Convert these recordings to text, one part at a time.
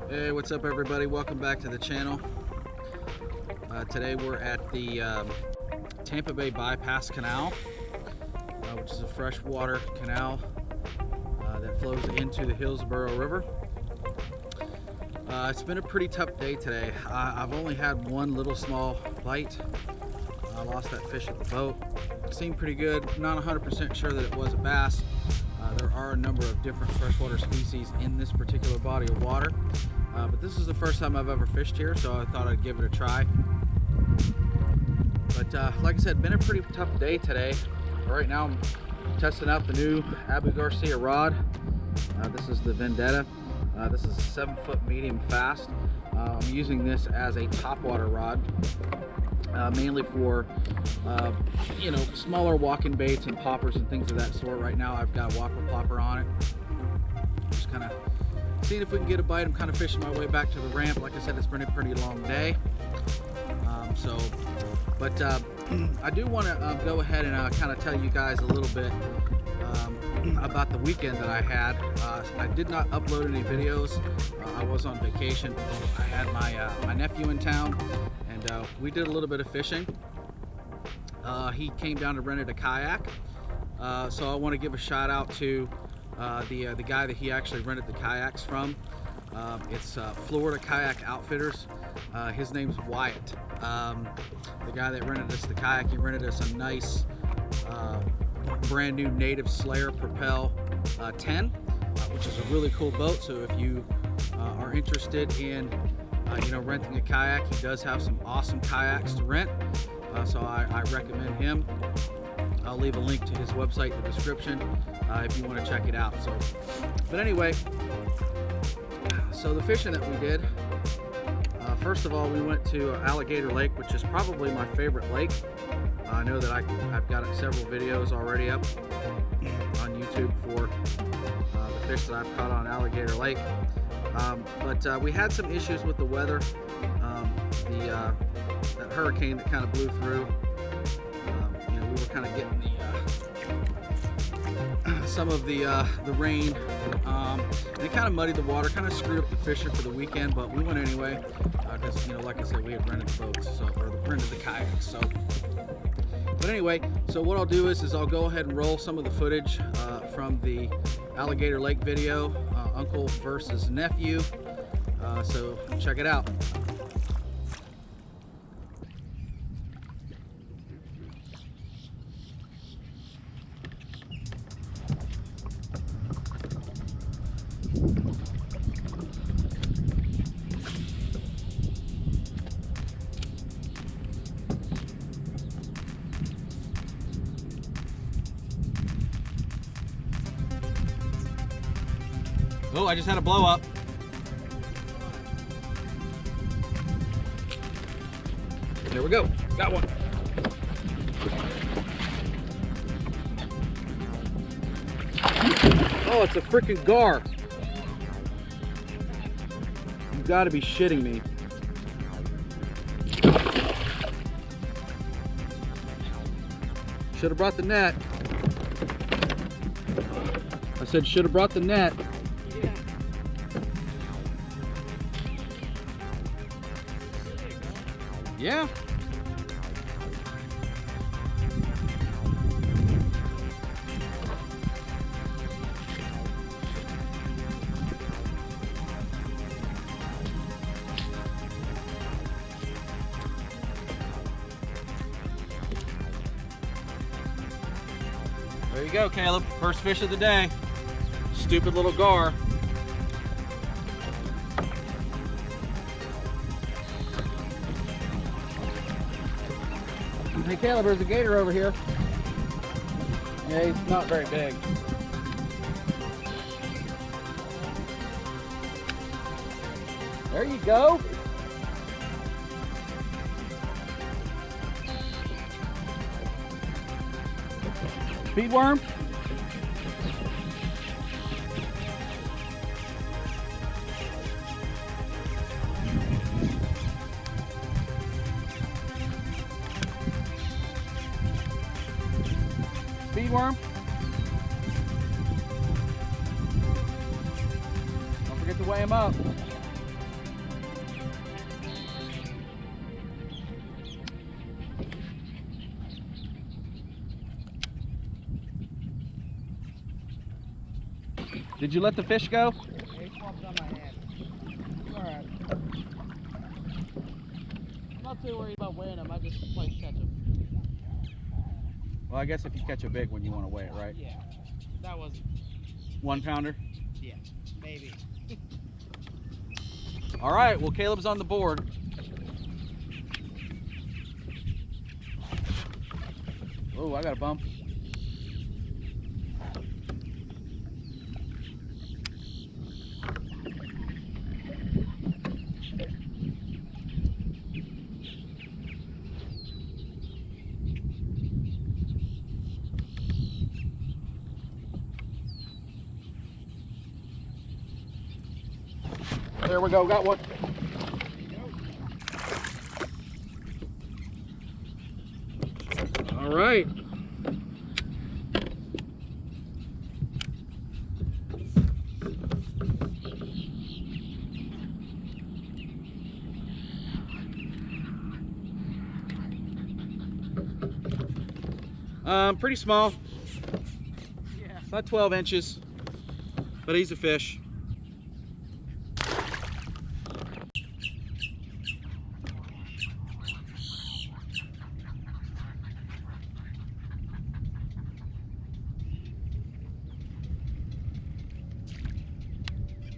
Hey, what's up everybody? Welcome back to the channel. Today we're at the Tampa Bay Bypass Canal, which is a freshwater canal that flows into the Hillsborough River. It's been a pretty tough day today. I've only had one little small bite. I lost that fish at the boat. It seemed pretty good. Not 100% sure that it was a bass. There are a number of different freshwater species in this particular body of water. But this is the first time I've ever fished here, so I thought I'd give it a try. But like I said, been a pretty tough day today. Right now I'm testing out the new Abu Garcia rod. This is the Vendetta. This is a 7-foot medium fast. I'm using this as a topwater rod, mainly for you know, smaller walking baits and poppers and things of that sort. Right now I've got a whopper plopper on it. Just kind of seeing if we can get a bite. I'm kind of fishing my way back to the ramp. Like I said, it's been a pretty long day. I do want to go ahead and kind of tell you guys a little bit about the weekend that I had. I did not upload any videos. I was on vacation. I had my nephew in town, and we did a little bit of fishing. He came down and rented a kayak, so I want to give a shout out to the guy that he actually rented the kayaks from. It's Florida Kayak Outfitters. His name's Wyatt. The guy that rented us the kayak, he rented us a nice brand new Native Slayer Propel 10, which is a really cool boat. So if you are interested in you know, renting a kayak, he does have some awesome kayaks to rent. So I recommend him. I'll leave a link to his website in the description if you want to check it out. So, but anyway, so the fishing that we did, first of all, we went to Alligator Lake, which is probably my favorite lake. I know that I've got several videos already up on YouTube for the fish that I've caught on Alligator Lake. But we had some issues with the weather. That hurricane that kind of blew through. You know, we were kind of getting some of the rain, and it kind of muddied the water, kind of screwed up the fishing for the weekend. But we went anyway because, you know, like I said, we had rented the boats, or rented the kayaks. So, but anyway, so what I'll do is I'll go ahead and roll some of the footage from the Alligator Lake video, Uncle versus Nephew. So check it out. Oh, I just had a blow up. There we go. Got one. Oh, it's a freaking gar. You gotta be shitting me. Should have brought the net. I said should have brought the net. Yeah. There you go, Caleb. First fish of the day. Stupid little gar. Hey Caleb, there's a gator over here. Yeah, he's not very big. There you go. Speed worm. Speed worm. Don't forget to weigh him up. Did you let the fish go? Yeah, he swapped on my hand. Alright. I'm not too worried about weighing him, I just like catch him. Well, I guess if you catch a big one, you want to weigh it, right? Yeah. That was 1 pounder? yeah, maybe. All right, well, Caleb's on the board. Oh, I got a bump. There we go, got one. All right. Pretty small. Yeah. About 12 inches, but he's a fish.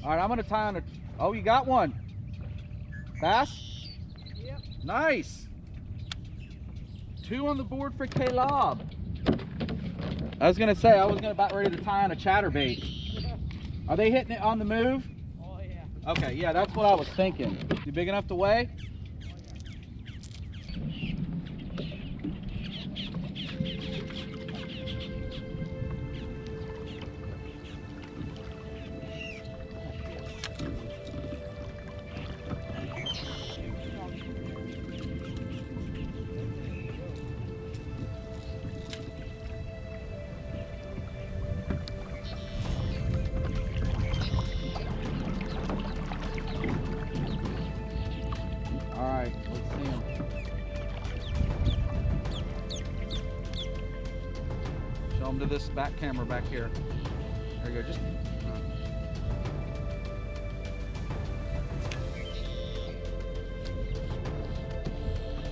All right, I'm gonna tie on a, oh, you got one. Bass? Yep. Nice. 2 on the board for Caleb. I was gonna say, I was about ready to tie on a chatterbait. Are they hitting it on the move? Oh yeah. Okay, yeah, that's what I was thinking. You big enough to weigh? Alright, let's see him. Show him to this back camera back here. There you go, just...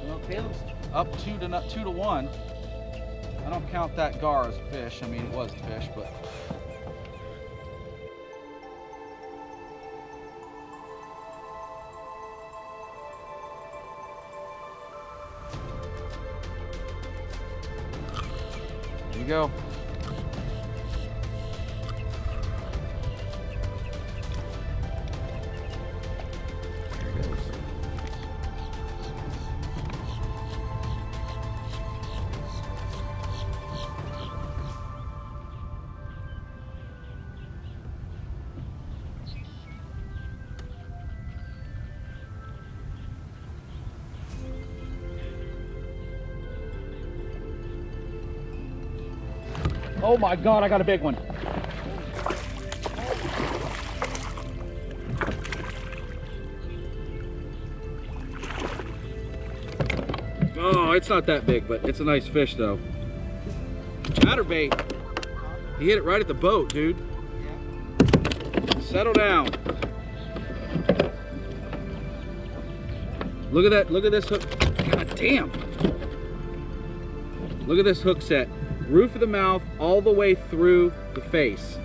Well, Caleb's up 2 to 1. I don't count that gar as a fish. I mean, it was a fish, but... There you go. There it goes. Oh my God, I got a big one. Oh, it's not that big, but it's a nice fish though. Chatterbait. He hit it right at the boat, dude. Yeah. Settle down. Look at that, look at this hook. God damn. Look at this hook set. Roof of the mouth all the way through the face.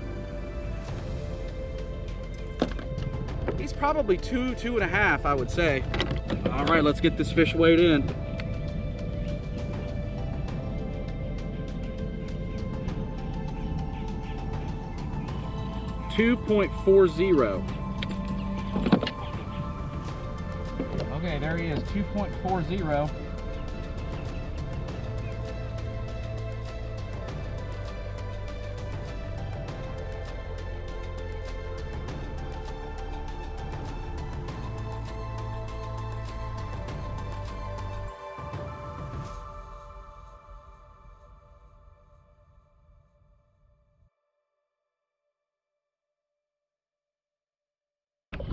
He's probably 2.5, I would say. All right, let's get this fish weighed in. .40. Okay, there he is, 2.40.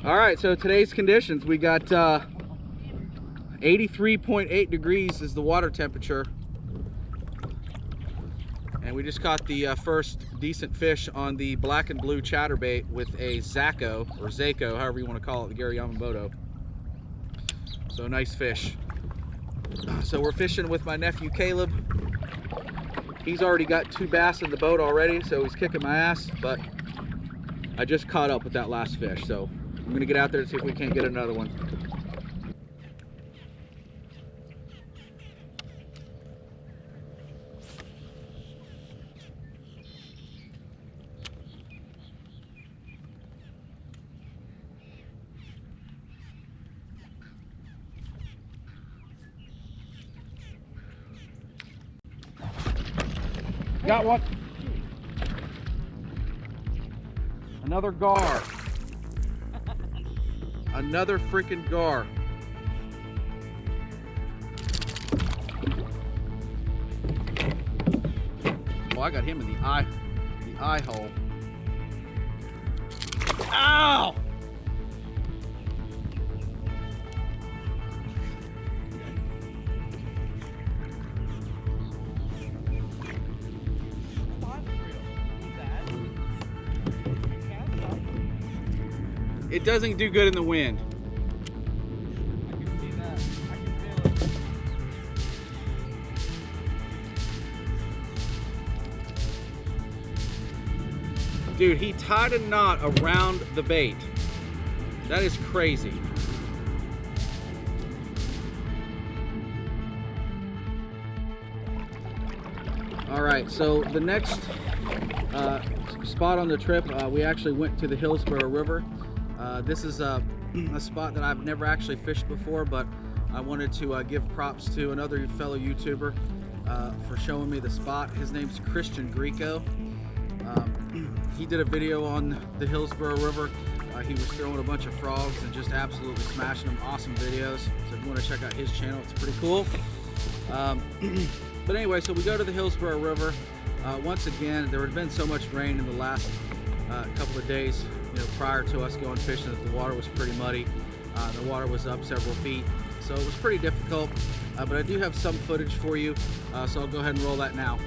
All right, so today's conditions, we got 83.8 degrees is the water temperature. And we just caught the first decent fish on the black and blue chatterbait with a Zako, or Zako, however you want to call it, the Gary Yamamoto. So nice fish. So we're fishing with my nephew Caleb. He's already got 2 bass in the boat already, so he's kicking my ass, but I just caught up with that last fish, so I'm gonna get out there and see if we can't get another one. Got one. Another gar. Another freaking gar. Oh, I got him in the eye hole. Ow! It doesn't do good in the wind. I can see that. I can feel it. Dude, he tied a knot around the bait. That is crazy. All right, so the next spot on the trip, we actually went to the Hillsborough River. This is a spot that I've never actually fished before, but I wanted to give props to another fellow YouTuber for showing me the spot. His name's Cristian Grieco. He did a video on the Hillsborough River. He was throwing a bunch of frogs and just absolutely smashing them. Awesome videos. So if you want to check out his channel, it's pretty cool. But anyway, so we go to the Hillsborough River. Once again, there had been so much rain in the last couple of days, prior to us going fishing, that the water was pretty muddy. The water was up several feet, so it was pretty difficult. But I do have some footage for you, so I'll go ahead and roll that now.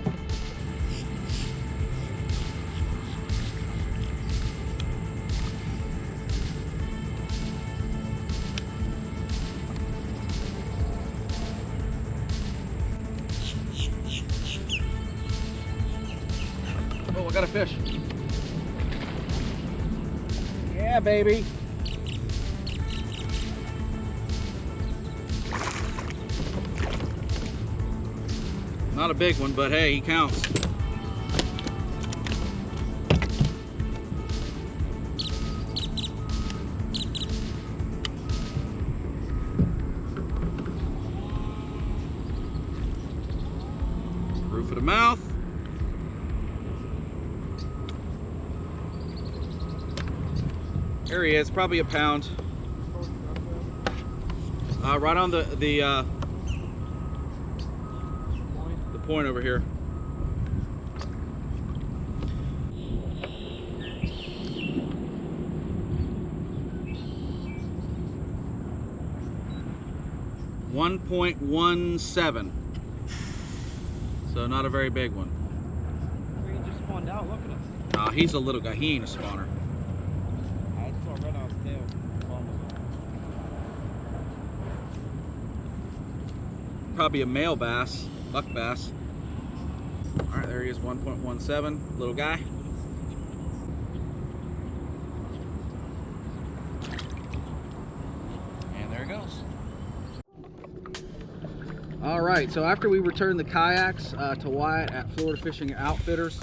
Oh, I got a fish. Yeah, baby. Not a big one, but hey, he counts. Roof of the mouth. There he is, probably a pound. Right on the point over here. .17. So not a very big one. He just spawned out. Look at him. Nah, he's a little guy. He ain't a spawner. I saw red on his tail. Probably a male bass, buck bass. All right, there he is, 1.17, little guy. And there he goes. All right, so after we returned the kayaks to Wyatt at Florida Fishing Outfitters,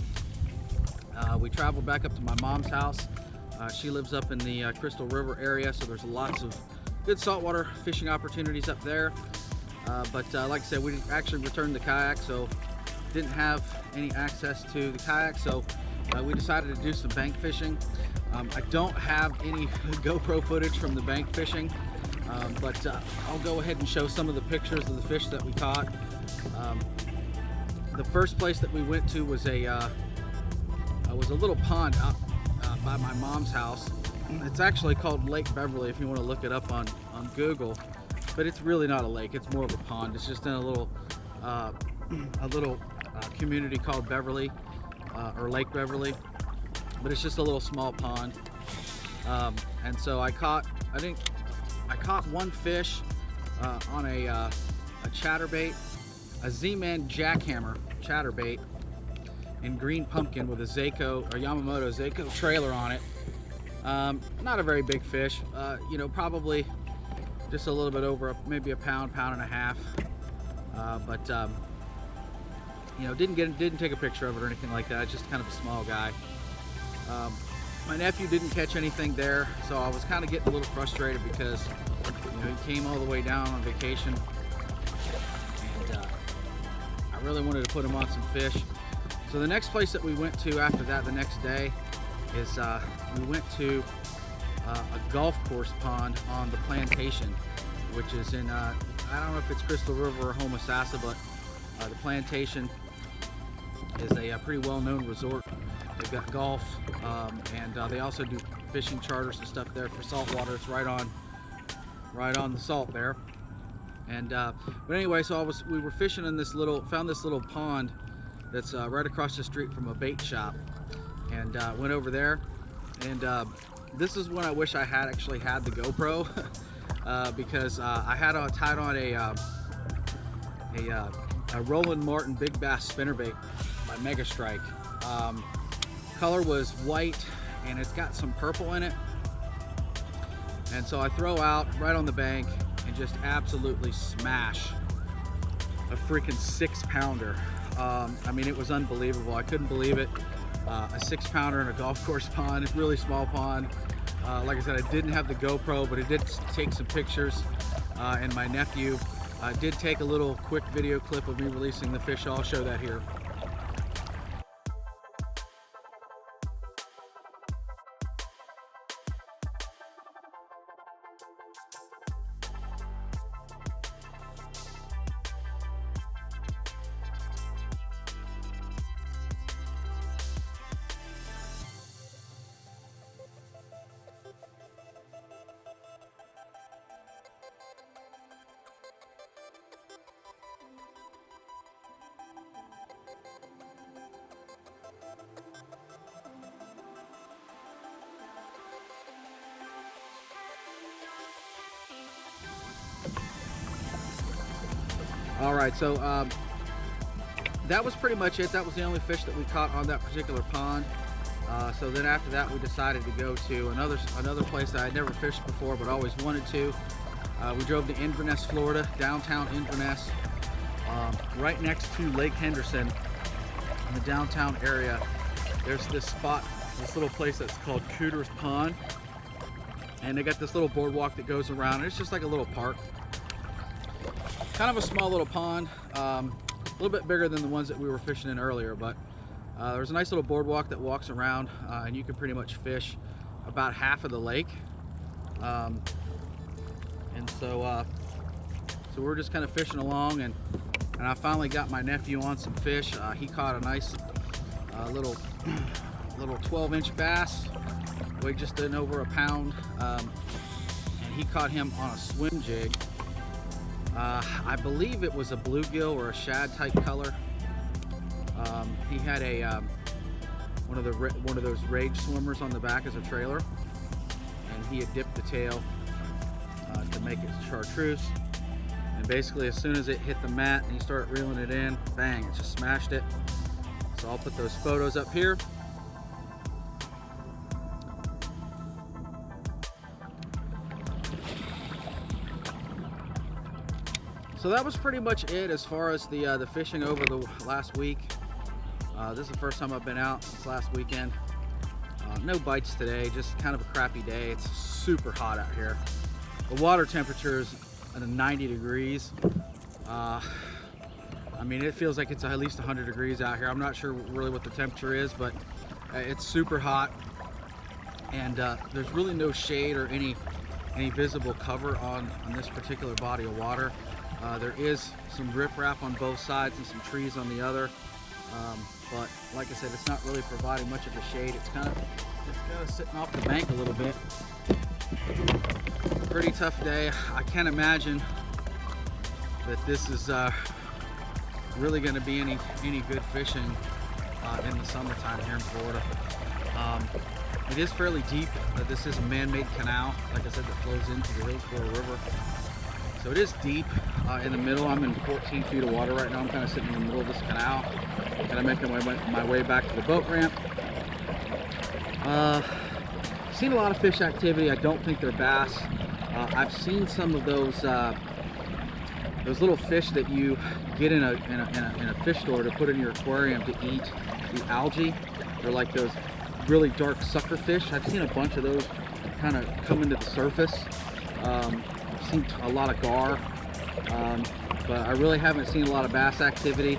we traveled back up to my mom's house. She lives up in the Crystal River area, so there's lots of good saltwater fishing opportunities up there. But like I said, we actually returned the kayak, so didn't have any access to the kayak, so we decided to do some bank fishing. I don't have any GoPro footage from the bank fishing, but I'll go ahead and show some of the pictures of the fish that we caught. The first place that we went to was a little pond out by my mom's house. It's actually called Lake Beverly if you want to look it up on Google, but it's really not a lake. It's more of a pond. It's just in a little community called Beverly, or Lake Beverly, but it's just a little small pond. And so I caught one fish on a chatterbait, a Z-Man jackhammer chatterbait in green pumpkin with a Yamamoto Zako trailer on it. Not a very big fish, you know, probably just a little bit over maybe a pound and a half. But you know, didn't take a picture of it or anything like that. It's just kind of a small guy. My nephew didn't catch anything there, so I was kind of getting a little frustrated because, you know, he came all the way down on vacation, and I really wanted to put him on some fish. So the next place that we went to after that, the next day, is we went to a golf course pond on the Plantation, which is in I don't know if it's Crystal River or Homosassa, but the Plantation is a pretty well-known resort. They've got golf, and they also do fishing charters and stuff there for saltwater. It's right on the salt there. And but anyway, so we were fishing in found this little pond that's right across the street from a bait shop, and went over there. And this is when I wish I had actually had the GoPro, because I had tied on a Roland Martin Big Bass spinnerbait by Mega Strike. Color was white, and it's got some purple in it. And so I throw out right on the bank and just absolutely smash a freaking 6-pounder. I mean, it was unbelievable. I couldn't believe it. A 6-pounder in a golf course pond, a really small pond. Like I said, I didn't have the GoPro, but I did take some pictures, and my nephew did take a little quick video clip of me releasing the fish. I'll show that here. All right, so that was pretty much it. That was the only fish that we caught on that particular pond. So then after that, we decided to go to another place that I'd never fished before, but always wanted to. We drove to Inverness, Florida, downtown Inverness, right next to Lake Henderson in the downtown area. There's this spot, this little place that's called Cooter's Pond, and they got this little boardwalk that goes around, and it's just like a little park. Kind of a small little pond, a little bit bigger than the ones that we were fishing in earlier, but there's a nice little boardwalk that walks around, and you can pretty much fish about half of the lake. And so we're just kind of fishing along, and I finally got my nephew on some fish. He caught a nice little 12-inch bass, weighed just over a pound, and he caught him on a swim jig. I believe it was a bluegill or a shad type color. He had one of those rage swimmers on the back as a trailer, and he had dipped the tail to make it chartreuse. And basically, as soon as it hit the mat and you start reeling it in, bang! It just smashed it. So I'll put those photos up here. So that was pretty much it as far as the fishing over the last week. This is the first time I've been out since last weekend. No bites today, just kind of a crappy day. It's super hot out here. The water temperature is at 90 degrees. I mean, it feels like it's at least 100 degrees out here. I'm not sure really what the temperature is, but it's super hot. And there's really no shade or any visible cover on this particular body of water. There is some riprap on both sides and some trees on the other, but like I said, it's not really providing much of a shade. It's kind of sitting off the bank a little bit. Pretty tough day. I can't imagine that this is really going to be any good fishing in the summertime here in Florida. It is fairly deep. This is a man-made canal, like I said, that flows into the Hillsborough River. So it is deep in the middle. I'm in 14 feet of water right now. I'm kind of sitting in the middle of this canal, and I'm making my way back to the boat ramp. Seen a lot of fish activity. I don't think they're bass. I've seen some of those little fish that you get in a fish store to put in your aquarium to eat the algae. They're like those really dark sucker fish. I've seen a bunch of those kind of come into the surface. I've seen a lot of gar, but I really haven't seen a lot of bass activity.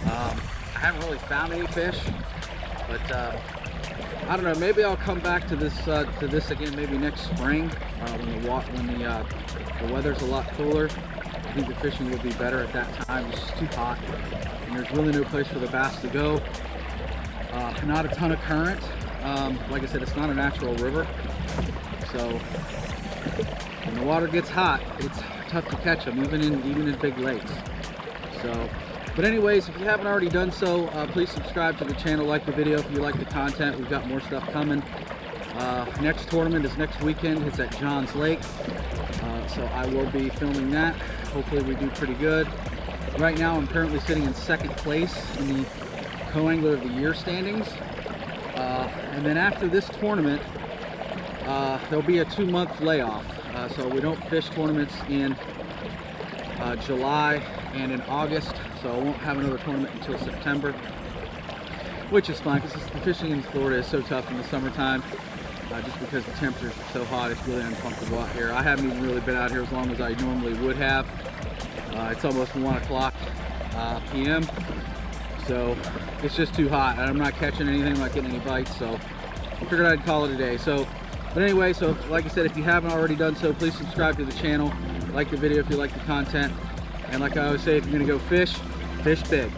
I haven't really found any fish, but I don't know. Maybe I'll come back to this again maybe next spring when the weather's a lot cooler. I think the fishing will be better at that time. It's just too hot, and there's really no place for the bass to go. Not a ton of current. Like I said, it's not a natural river, so when the water gets hot, it's tough to catch them, even in big lakes. So, but anyways, if you haven't already done so, please subscribe to the channel, like the video if you like the content. We've got more stuff coming. Next tournament is next weekend. It's at Johns Lake, so I will be filming that. Hopefully we do pretty good. Right now I'm currently sitting in second place in the Co-Angler of the Year standings. And then after this tournament, there'll be a 2-month layoff. So we don't fish tournaments in July and in August, so I won't have another tournament until September, which is fine because the fishing in Florida is so tough in the summertime. Just because the temperatures are so hot, it's really uncomfortable out here. I haven't even really been out here as long as I normally would have. It's almost 1 o'clock p.m. So it's just too hot, and I'm not catching anything, I'm not getting any bites, so I figured I'd call it a day. So, but anyway, so like I said, if you haven't already done so, please subscribe to the channel, like the video if you like the content, and like I always say, if you're gonna go fish, fish big.